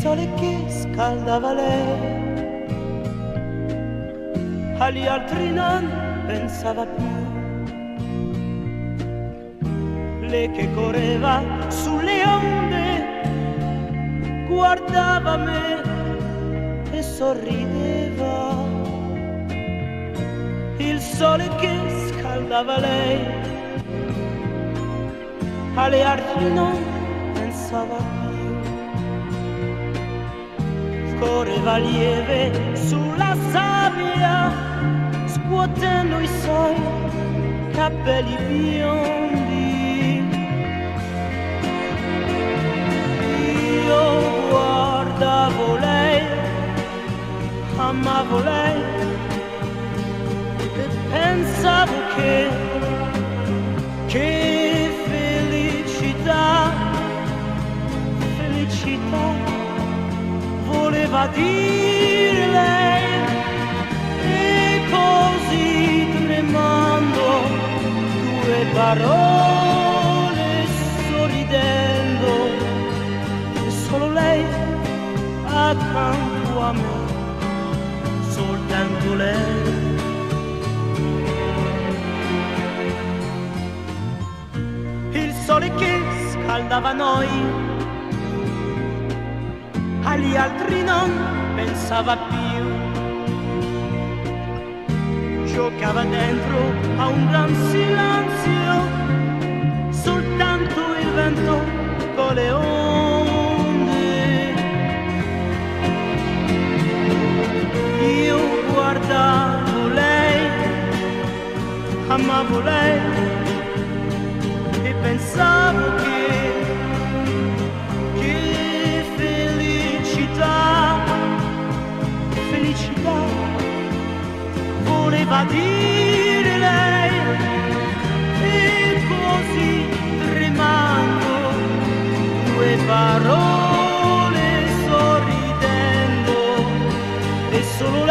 sole che scaldava lei, agli altri non pensava più. Lei che correva sulle onde guardava me e sorrideva. Il sole che scaldava lei, alle altri non pensava più. Correva lieve sulla sabbia, scuotendo i suoi capelli biondi. Io guardavo lei, amavo lei e pensavo che felicità, felicità voleva dire lei. E così tremando, due parole sorridendo, e solo lei accanto a me, soltanto lei. Il sole che scaldava noi, agli altri non pensava più. Giocava dentro a un gran silenzio, soltanto il vento con le onde. Io guardavo lei, amavo lei e pensavo che felicità voleva dire lei. E così tremando, due parole sorridendo, e solo lei